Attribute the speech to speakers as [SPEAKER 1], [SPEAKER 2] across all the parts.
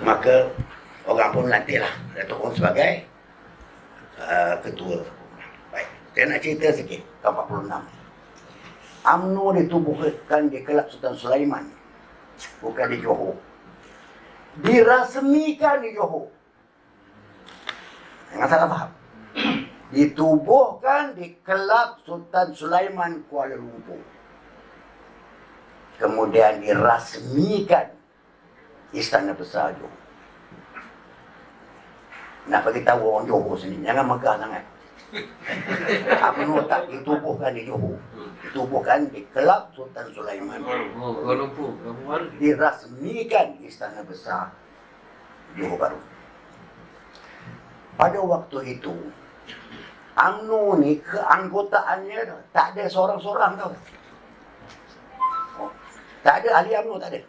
[SPEAKER 1] Maka orang pun lantiklah Datuk Ong sebagai ketua. Baik, saya nak cerita sikit tahun 46. UMNO ditubuhkan di Kelab Sultan Sulaiman, bukan di Johor. Dirasmikan di Johor. Jangan salah faham. Ditubuhkan di Kelab Sultan Sulaiman, Kuala Lumpur. Kemudian dirasmikan Istana Besar Johor. Nak bagi tahu orang Johor sini, jangan megah sangat. UMNO tak ditubuhkan di Johor, ditubuhkan di Kelab Sultan Sulaiman.
[SPEAKER 2] Kuala Lumpur, kamu baru.
[SPEAKER 1] Dirasmikan Istana Besar Johor Bahru. Pada waktu itu, UMNO ni keanggotaannya tak ada seorang-seorang tau. Tak ada ahli UMNO, tak ada.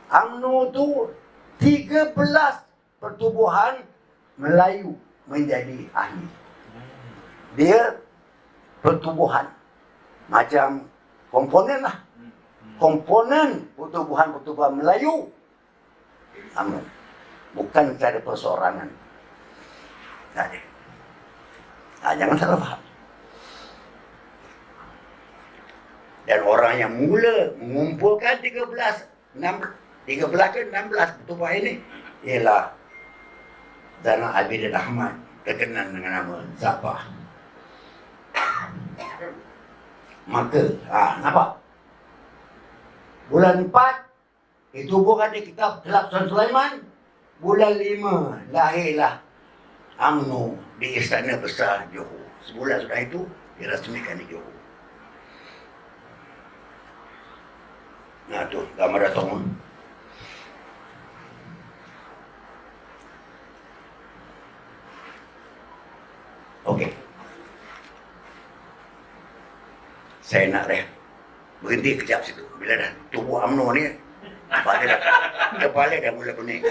[SPEAKER 1] UMNO tu 13 pertubuhan Melayu menjadi ahli. Dia pertubuhan macam komponen lah. Komponen pertubuhan Melayu UMNO. Bukan secara perseorangan. Tak ada. Jangan salah faham. Dan orang yang mula mengumpulkan 13 ke 16 pertubuhan ini ialah Zainal Abidin Ahmad, terkenal dengan nama Zabah. Maka, nampak? Bulan 4 ditubuhkan di Kelab Sultan Sulaiman. Bulan 5 lahirlah UMNO di Istana Besar Johor. Sebulan sudah itu dirasmikan di Johor. Nah tu gambar Datuk Ong. Okey. Saya nak berhenti kejap situ. Bila dah tubuh UMNO ni kepala dah mula pening.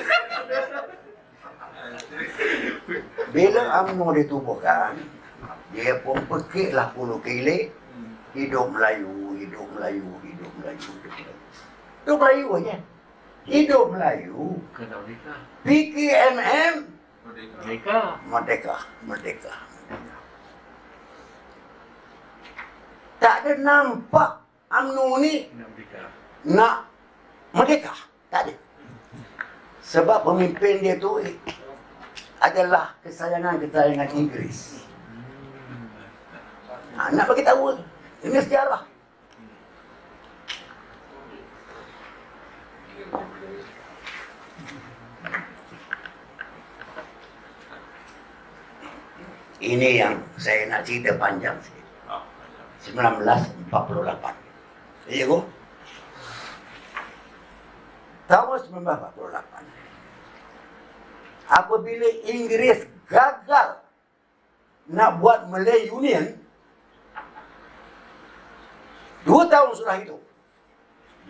[SPEAKER 1] Bila UMNO ditubuhkan, dia pun pekiklah puluh kilik. Hidup Melayu, hidup Melayu, hidup Melayu, hidup Melayu. Hidup Melayu aja. Hidup Melayu.
[SPEAKER 2] Kena merdeka.
[SPEAKER 1] PKMM.
[SPEAKER 2] Merdeka.
[SPEAKER 1] Merdeka. Merdeka. Tak ada nampak UMNO ni
[SPEAKER 2] Kena merdeka.
[SPEAKER 1] nak merdeka. Tak ada. Sebab pemimpin dia tu adalah kesayangan Inggeris. Nak bagi tahu, ini sejarah. Ini yang saya nak cerita panjang sikit. 1948. Ya, go. Tahun 1948. Apabila Inggeris gagal nak buat Malay Union, 2 tahun sudah itu,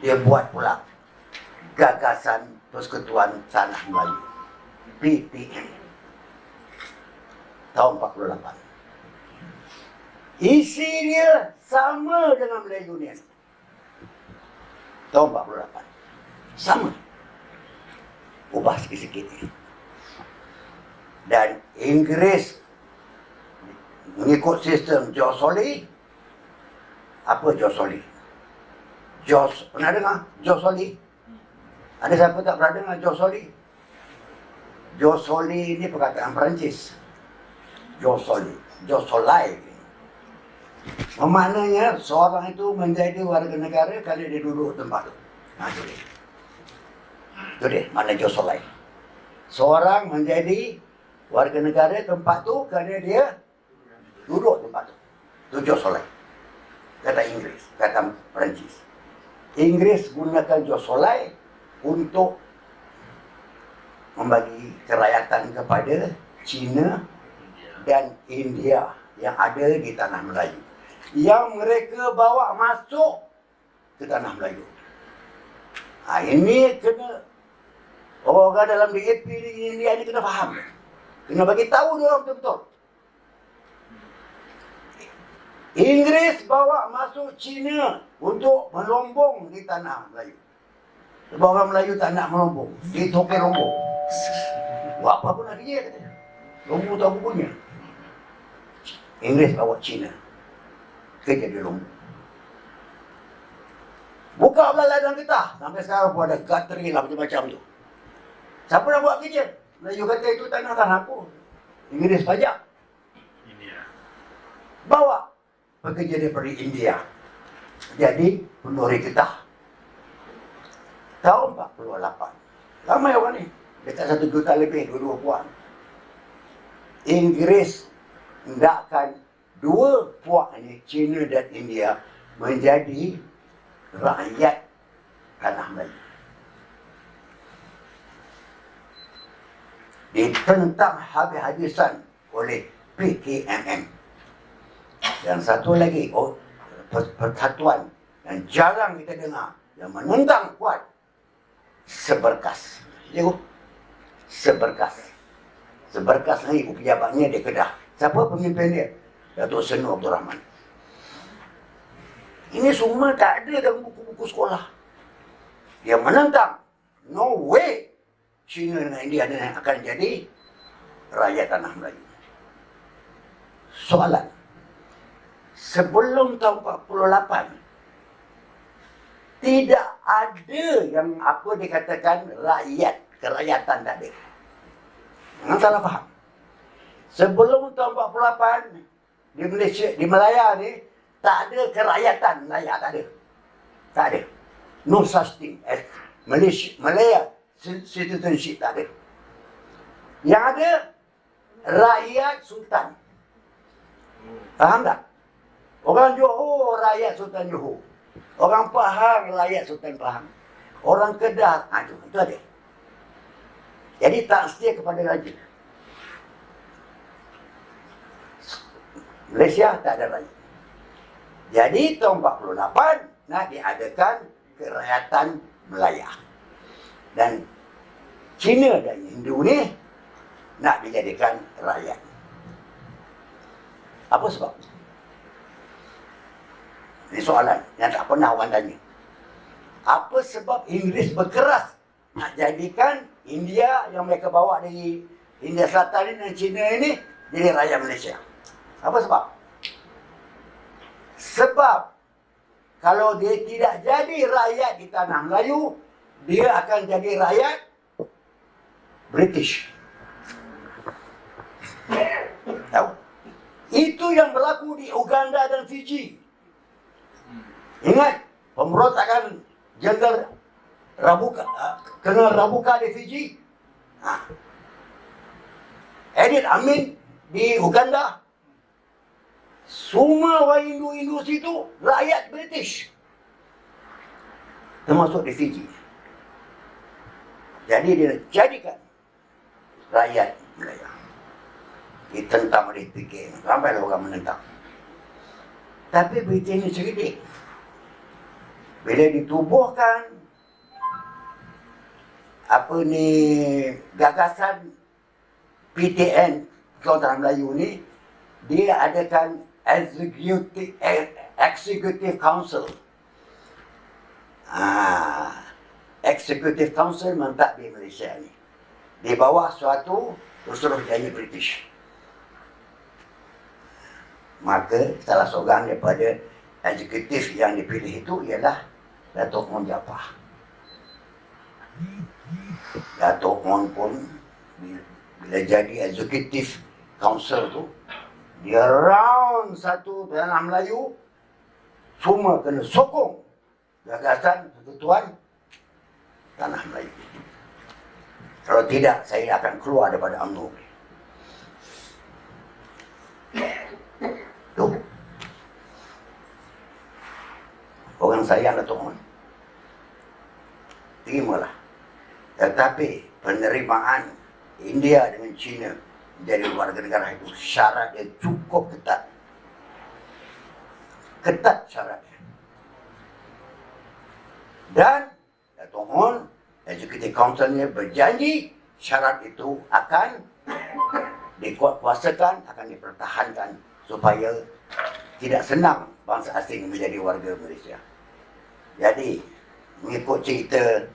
[SPEAKER 1] dia buat pula gagasan Persekutuan Tanah Melayu, PTM, tahun 48. Isi dia sama dengan Malay Union, tahun 48. Sama. Ubah sikit-sikit. Dan Inggeris mengikut sistem Josoli. Apa Josoli? Pernah dengar Josoli? Ada siapa tak pernah dengar Josoli? Josoli ini perkataan Perancis. Josolai. Maknanya seorang itu menjadi warga negara kalau dia duduk tempat itu. Itu dia, makna Josolai. Seorang menjadi warga negara tempat tu kerana dia duduk tempat tu. Itu Josolai. Kata Inggeris, kata Perancis. Inggeris gunakan Josolai untuk membagi kerakyatan kepada China dan India yang ada di tanah Melayu, yang mereka bawa masuk ke tanah Melayu. Ini kena orang dalam DAP ni India ni kena faham. Kena bagi tahu dia orang betul-betul. Inggeris bawa masuk China untuk melombong di tanah Melayu. Sebab orang Melayu tak nak merombong. Dia token rombong. Buat apa pun nak kerja katanya. Rombong tahu punya. Inggeris bawa Cina. Kerja di rombong. Buka belah ladang getah. Sampai sekarang pun ada guttering lah macam-macam tu. Siapa nak buat kerja? Melayu kata itu tanah aku. Inggeris pajak.
[SPEAKER 2] India.
[SPEAKER 1] Bawa pekerja daripada India. Jadi penduri getah. Tahun 48. Ramai orang ni. Dekat 1 juta lebih, 2 puak. Inggeris hendakkan 2 puak ni, China dan India, menjadi rakyat tanah Melayu. Ditentang habis-habisan oleh PKMM. Dan satu lagi, persatuan yang jarang kita dengar, yang menentang kuat, Seberkas. Tengok, Seberkas. Seberkas ni pejabatnya di Kedah. Siapa pemimpin dia? Datuk Seri Abdul Rahman. Ini semua tak ada dalam buku-buku sekolah. Dia menentang. No way China dengan India akan jadi rakyat tanah Melayu. Soalan. Sebelum tahun 48, tidak ada yang apa dikatakan rakyat, kerakyatan tak ada. Jangan salah faham. Sebelum tahun 48, di Malaysia, di Malaya ni, tak ada kerakyatan Malaya, tak ada. Tak ada. No such thing as Malaya citizenship, tak ada. Yang ada, rakyat sultan. Faham tak? Orang Johor, rakyat Sultan Johor. Orang Pahang, rakyat Sultan Pahang. Orang Kedah, itu ada. Jadi tak setia kepada raja. Malaysia tak ada raja. Jadi tahun 48 nak diadakan kerakyatan Melaya. Dan Cina dan Hindu ni nak dijadikan rakyat. Apa sebab? Ini soalan yang tak pernah orang tanya. Apa sebab Inggeris berkeras nak jadikan India yang mereka bawa dari India Selatan ini dan China ini jadi rakyat Malaysia? Apa sebab? Sebab kalau dia tidak jadi rakyat di tanah Melayu, dia akan jadi rakyat British. Tahu? Itu yang berlaku di Uganda dan Fiji. Ingat, pemberontakan Jeneral Rabuka, Colonel Rabuka di Fiji. Edith Amin di Uganda. Semua orang Hindu-Hindu situ rakyat British. Termasuk di Fiji. Jadi dia jadikan rakyat Melayu. Ditentang oleh PKM. Ramai orang menentang. Tapi berita ini cerdik. Bila ditubuhkan gagasan PTN Kesultanan Melayu ni, dia adakan Executive Council. Executive Council mentadbir Malaysia ni. Di bawah suatu Urusan British. Maka salah seorang daripada eksekutif yang dipilih itu ialah Datuk Mon Jaafar. Datuk Mon pun bila jadi eksekutif council tu, dia round satu tanah Melayu, semua kena sokong gagasan persekutuan tanah Melayu. Kalau tidak, saya akan keluar daripada UMNO. Tu. Orang sayang Datuk Mon. Terimalah. Tetapi penerimaan India dengan China menjadi warga negara itu syaratnya cukup ketat. Ketat syaratnya. Dan Datuk Mon, Executive Councilnya berjanji syarat itu akan dikuatkuasakan, akan dipertahankan supaya tidak senang bangsa asing menjadi warga Malaysia. Jadi, mengikut cerita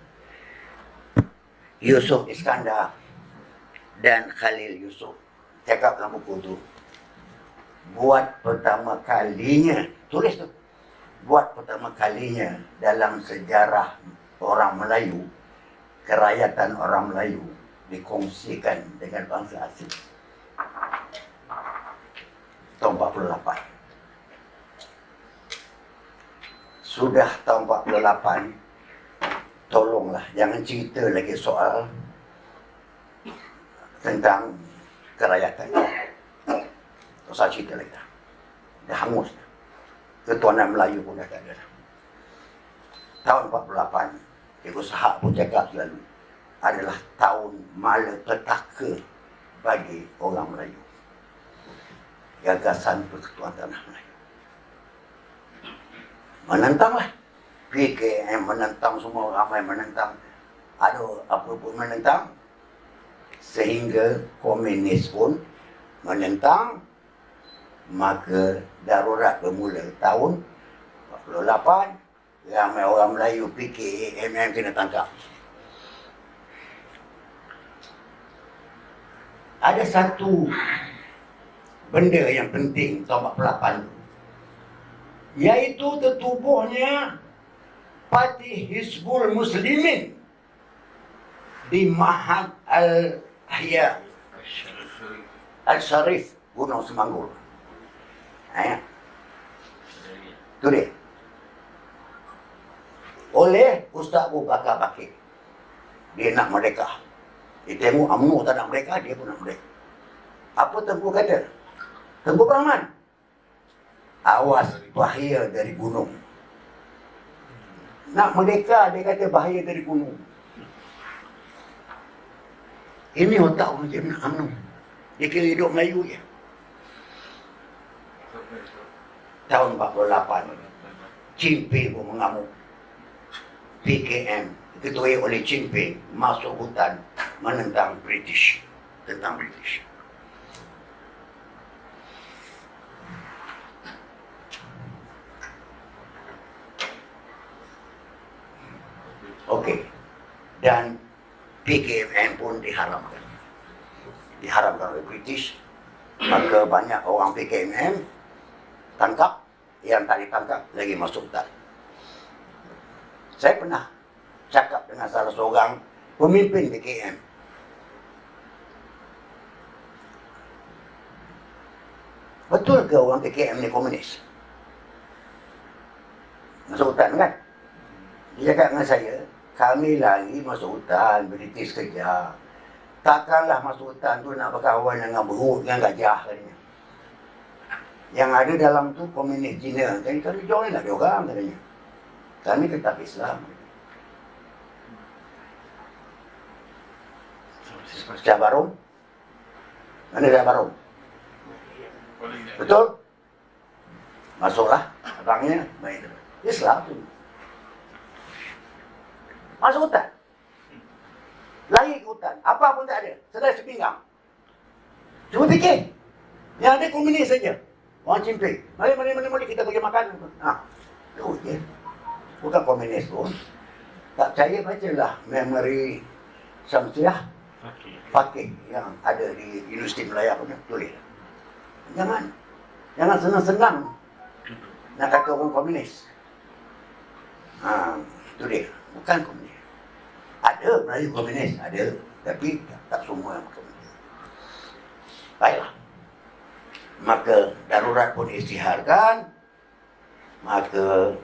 [SPEAKER 1] Yusuf Iskandar dan Khalil Yusuf cakap dalam buku tu, buat pertama kalinya, tulis tu, buat pertama kalinya dalam sejarah orang Melayu, kerakyatan orang Melayu dikongsikan dengan bangsa asing. Tahun 48. Sudah tahun 48, tolonglah jangan cerita lagi soal tentang kerakyatan. Tak usah cerita lagi dah. Dah hangus dah. Ketuanan Melayu pun dah tak ada dah. Tahun 48, Cikgu Sahak pun cakap selalu, adalah tahun malapetaka bagi orang Melayu. Gagasan Persekutuan Tanah Melayu. Menentanglah. PKM menentang, semua ramai menentang. Ada apa pun menentang. Sehingga komunis pun menentang. Maka darurat bermula tahun 48. Ramai orang Melayu PKM yang kena tangkap. Ada satu benda yang penting tahun 48 tu, iaitu tertubuhnya Parti Hizbul Muslimin di Mahad Al-Ahya Al-Sharif Gunung Semanggul. Itu dia. Oleh Ustaz Abu Bakar Bakir. Dia nak merdeka. Dia tengok UMNO tak nak merdeka, dia pun nak merdeka. Apa Tengku kata? Tengku Rahman, awas bahaya dari gunung. Nak merdeka, dia kata bahaya dari gunung. Ini otak orang macam nak UMNO. Dia kira hidup Melayu je. Tahun 48, Cimping pun mengamuk. PKM diketuai oleh Cimping masuk hutan menentang British. Tentang British. Okey. Dan PKM pun diharamkan. Diharamkan oleh British. Maka banyak orang PKM tangkap, yang tak ditangkap lagi masuk hutan. Saya pernah cakap dengan salah seorang pemimpin PKM. Betul ke orang PKM ni komunis? Masuk hutan kan? Dia cakap dengan saya, kami lari masuk hutan, British kejar. Takkanlah masuk hutan tu nak berkawan dengan berut, dengan gajah katanya. Yang ada dalam tu komunis Cina. Jadi kalau join lah dia orang katanya. Kami tetap Islam. Syah Barum? Mana Syah Barum? Betul? Masuklah. Abangnya main Islam tu. Masuk hutan. Lari ke hutan. Apa pun tak ada. Selai sepinggang. Cuba fikir. Yang ada komunis saja. Orang Cimping. Mari kita bagi makan. Itu je. Bukan komunis pun. Tak percaya, bacalah memori Syamsiah Fakih yang ada di Universiti Melayu pun tulis. Jangan senang-senang nak kata orang komunis. Itu dia. Bukan komunis. Ada Melayu komunis, ada. Tapi tak semua yang komunis. Baiklah. Maka darurat pun isytiharkan. Maka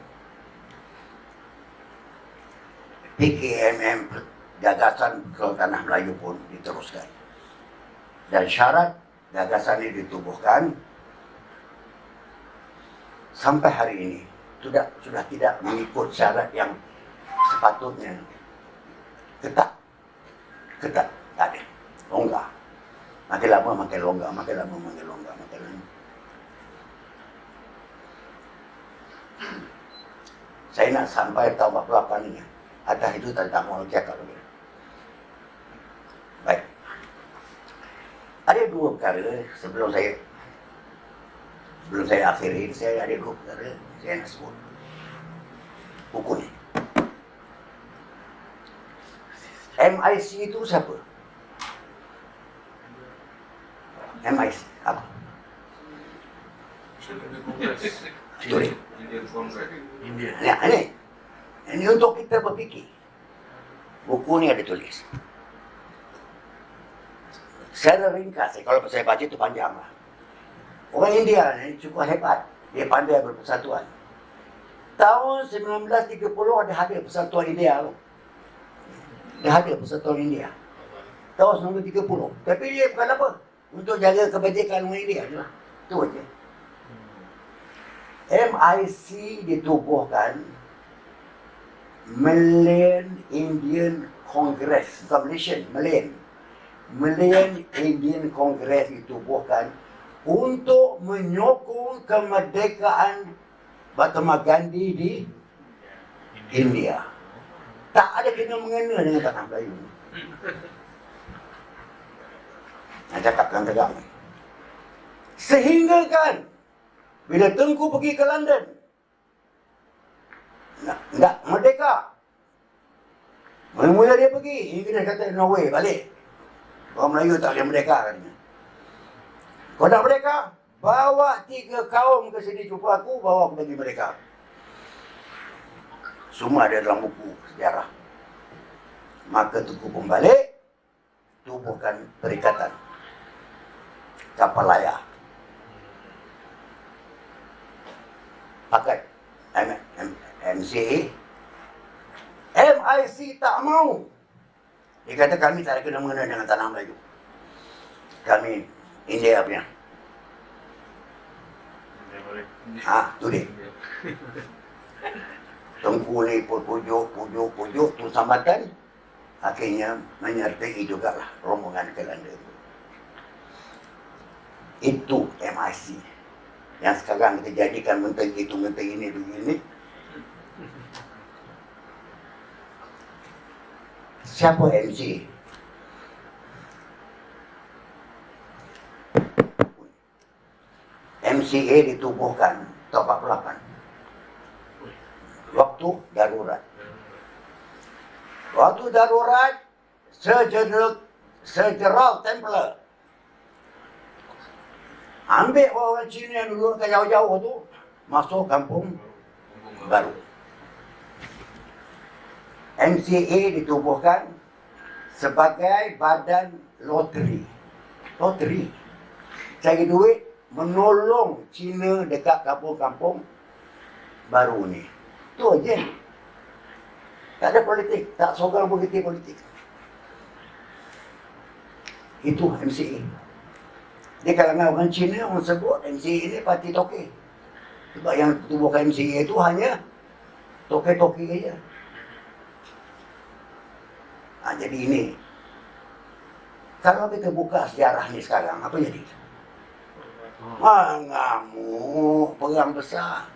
[SPEAKER 1] PKMM, gagasan Tanah Melayu pun diteruskan. Dan syarat gagasan ini ditubuhkan sampai hari ini sudah tidak mengikut syarat yang sepatutnya. Ketat, tak ada. Longgar. Makin lama makin longgar, makin lama makin longgar, makin lama. Saya nak sampai tahun 48 ini. Atas itu tak mau cakap lagi. Baik. Ada dua perkara sebelum saya akhiri, saya ada dua perkara saya nak sebut. Buku ni. MIC itu siapa? MIC apa? Sorry.
[SPEAKER 2] Indian Congress. India.
[SPEAKER 1] Nah, ini untuk kita berfikir. Buku ni ada tulis. Secara ringkas, kalau saya baca itu panjang lah. Orang India ni cukup hebat. Dia pandai berpersatuan. Tahun 1930 ada hadir persatuan India tu. Dia hadir persatuan India. Tahun 1930. Tapi dia bukan apa. Untuk jaga kebajikan orang India je lah. Itu aja. MIC ditubuhkan Malayan Indian Congress. Bukan Malaysian, Malayan. Malayan Indian Congress ditubuhkan untuk menyokong kemerdekaan Mahatma Gandhi di India. Tak ada kena mengena dengan tanah Melayu. Nak cakapkan tegak. Sehingga kan bila Tengku pergi ke London, nak merdeka. Mula-mula dia pergi, Inggeris kata no way, balik. Orang Melayu tak boleh merdeka katanya. Kau nak merdeka? Bawa 3 kaum ke sini jumpa aku, bawa aku pergi merdeka. Semua ada dalam buku sejarah. Maka Tengku pun balik, tubuhkan perikatan kapal layar. Pakai MCA. MIC tak mau. Dia kata kami tak ada kena mengena dengan tanah Melayu. Kami India punya. Tu dia. Tengku ni pun pujuk tu sambatan. Akhirnya menyertai jugalah rombongan ke London. Itu MIC. Yang sekarang kita jadikan menteri itu, menteri ini, begini. Siapa MC? MCA ditubuhkan tahun 48. Waktu darurat. Waktu darurat, Sir Gerald Templer ambil orang Cina yang duduk ke jauh-jauh tu, masuk kampung baru. MCA ditubuhkan sebagai badan loteri. Loteri. Cari duit, menolong Cina dekat kampung-kampung baru ni. Itu aja. Tak ada politik. Tak seorang berhenti politik. Itu MCA. Di kalangan orang Cina, orang sebut MCA ini parti toke. Sebab yang tubuhkan MCA itu hanya toke-toke saja. Jadi ini, kalau kita buka sejarah ni sekarang, apa jadi? Ngamuk, perang besar.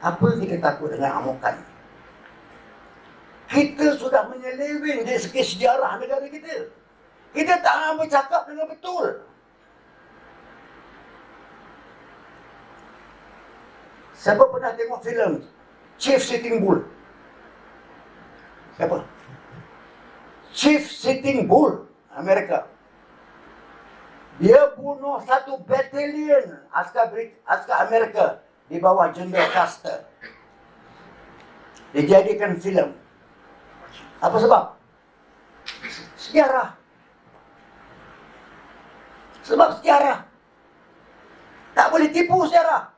[SPEAKER 1] Apa kita takut dengan amukan? Kita sudah menyeleweng dari segi sejarah negara kita. Kita tak nak bercakap dengan betul. Siapa pernah tengok filem Chief Sitting Bull? Siapa? Chief Sitting Bull, Amerika. Dia bunuh 1 batalion askar Amerika di bawah General Custer. Dijadikan filem. Apa sebab? Sejarah. Sebab sejarah. Tak boleh tipu sejarah.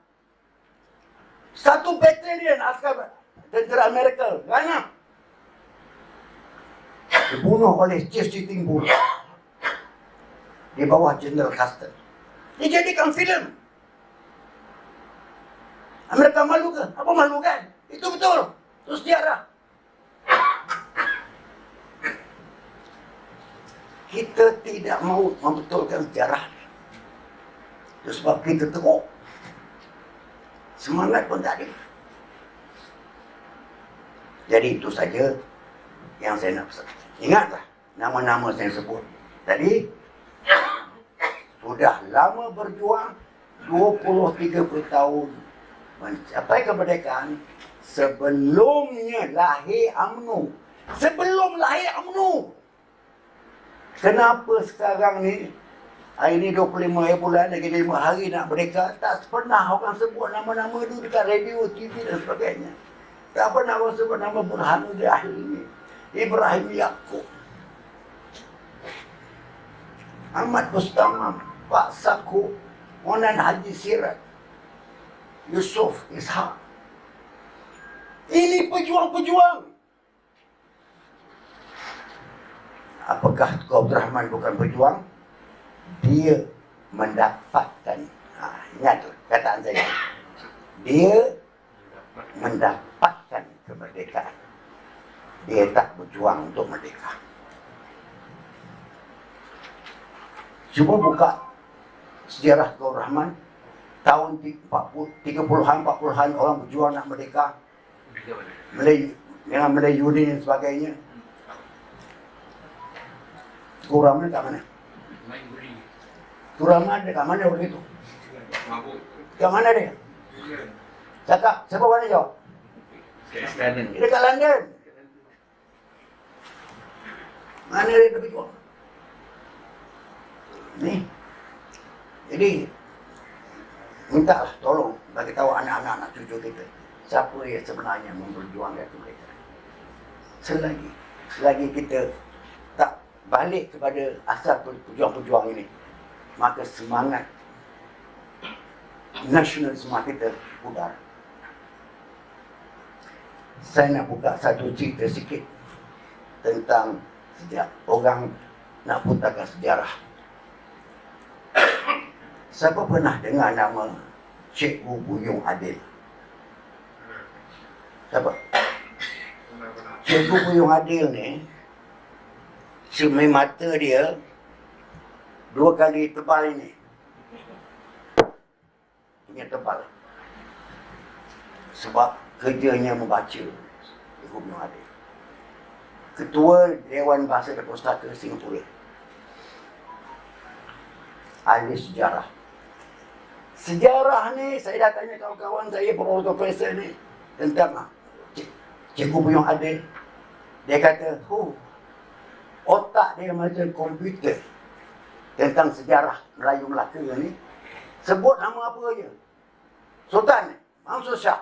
[SPEAKER 1] 1 batalion askar tentera Amerika. Banyak. Dibunuh oleh Chief Sitting Bull. Di bawah General Custer. Dijadikan filem. Amerika malu ke? Apa malu kan? Itu betul. Itu sejarah. Kita tidak mau membetulkan sejarah. Itu sebab kita teruk. Semangat pun tak ada. Jadi itu saja yang saya nak pesan. Ingatlah nama-nama saya sebut tadi. Sudah lama berjuang, 20-30 tahun mencapai kemerdekaan. Sebelumnya lahir UMNO Sebelum lahir UMNO. Kenapa sekarang ni, hari ni 25 hari bulan, lagi 5 hari nak merdeka, tak pernah orang sebut nama-nama tu dekat radio, TV dan sebagainya. Tak pernah orang sebut nama Burhanuddin Ahli, Ibrahim Yaakob, Ahmad Bustamam, Pak Saku, Onan Haji Sirat, Yusuf Ishak. Ini pejuang-pejuang. Apakah Tuan Abdul Rahman bukan pejuang? Dia mendapatkan, ingat tu kataan saya, dia mendapatkan kemerdekaan. Dia tak berjuang untuk merdeka. Cuba buka sejarah Tuan Abdul Rahman. Tahun 30-an orang berjuang nak merdeka. Melayu, dengan Melayu Union dan sebagainya. Tuan Rahman kat mana? Tuan Rahman dekat mana waktu itu? Kat mana dia? Cakap, siapa mana jawab? Dia dekat London. Mana dia berjuang? Ni. Jadi, mintalah tolong bagi tahu anak-anak, anak cucu kita, siapa yang sebenarnya memperjuangkan mereka. Selagi kita tak balik kepada asal pejuang-pejuang ini, maka semangat nasionalisme kita pudar. Saya nak buka satu cerita sikit tentang sejak orang nak putarkan sejarah. Siapa pernah dengar nama Cikgu Buyung Adil? Siapa? Cikgu Buyung Adil ni, cermin mata dia 2 kali tebal ini. Punya tebal. Sebab kerjanya membaca Cikgu Buyung Adil. Ketua Dewan Bahasa dan Pustaka Singapura. Ahli sejarah. Sejarah ni, saya dah tanya kawan-kawan saya, profesor ni, tentang Cikgu Buyung Adil. Dia kata, otak dia macam komputer tentang sejarah Melayu Melaka ni. Sebut nama apa je. Sultan ni, Mansur Shah.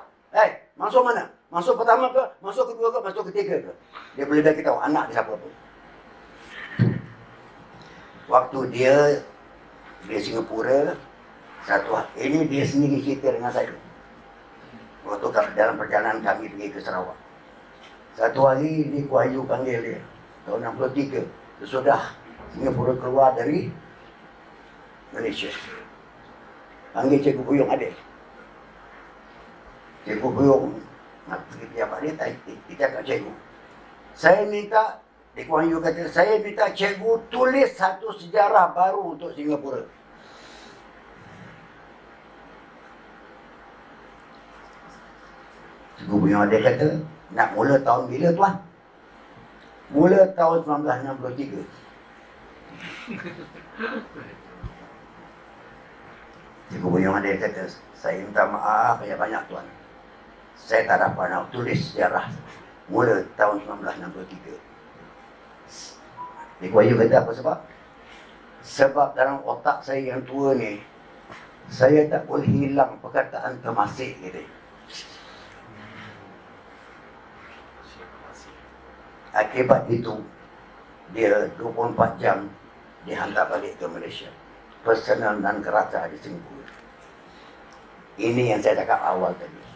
[SPEAKER 1] Mansur mana? Mansur pertama ke? Mansur kedua ke? Mansur ketiga ke? Dia boleh bagi tahu anak dia siapa pun. Waktu dia di Singapura, satu ini dia sendiri cerita dengan saya. Waktu dalam perjalanan kami pergi ke Sarawak. Satu hari di Kuayu panggil dia. Tahun 63. Sesudah Singapura keluar dari Malaysia. Panggil Cikgu Buyung Adil. Cikgu Buyung nak pergi pejabat dia, dia cakap cikgu, saya minta, di Kuayu kata, saya minta cikgu tulis satu sejarah baru untuk Singapura. Cikgu Buyung Adil kata, nak mula tahun bila tuan? Mula tahun 1963. Cikgu Buyung Adil kata, saya minta maaf banyak-banyak tuan. Saya tak dapat nak tulis sejarah mula tahun 1963. Cikgu Buyung kata apa sebab? Sebab dalam otak saya yang tua ni, saya tak boleh hilang perkataan Temasek gitu. Akibat itu, dia 24 jam dihantar balik ke Malaysia. Personal dan kerata di Singapura. Ini yang saya cakap awal tadi.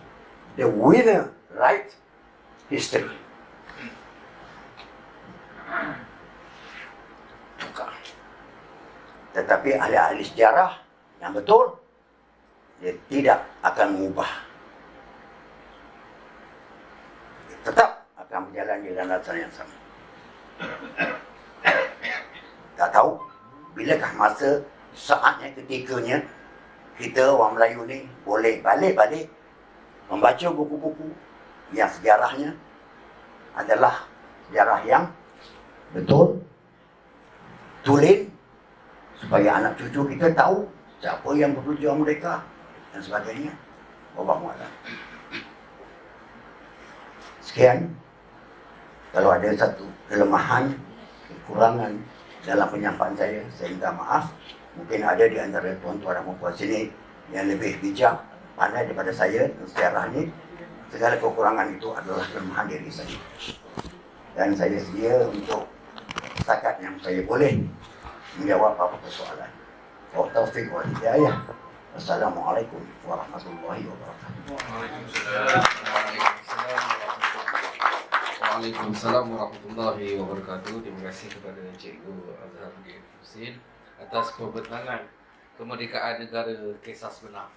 [SPEAKER 1] The winner write history. Tukar. Tetapi ahli-ahli sejarah yang betul, dia tidak akan mengubah. Dia tetap akan berjalan di landasan yang sama. Tak tahu bilakah masa, saatnya, ketikanya kita orang Melayu ni boleh balik-balik membaca buku-buku yang sejarahnya adalah sejarah yang betul, tulen, supaya anak cucu kita tahu siapa yang berjuang mereka dan sebagainya. Wallahu a'lam. Sekian. Kalau ada satu kelemahan, kekurangan dalam penyampaian saya minta maaf. Mungkin ada di antara tuan-tuan dan puan sini yang lebih bijak, pandai daripada saya sejarah ini. Segala kekurangan itu adalah kelemahan diri saya. Dan saya sedia untuk setakat yang saya boleh menjawab apa persoalan. Wa taufiq wal hidayah. Assalamualaikum warahmatullahi wabarakatuh.
[SPEAKER 3] Waalaikumsalam warahmatullahi wabarakatuh. Terima kasih kepada Cikgu Azhar bin Husin atas kebenaran kemerdekaan negara kisah sebenar.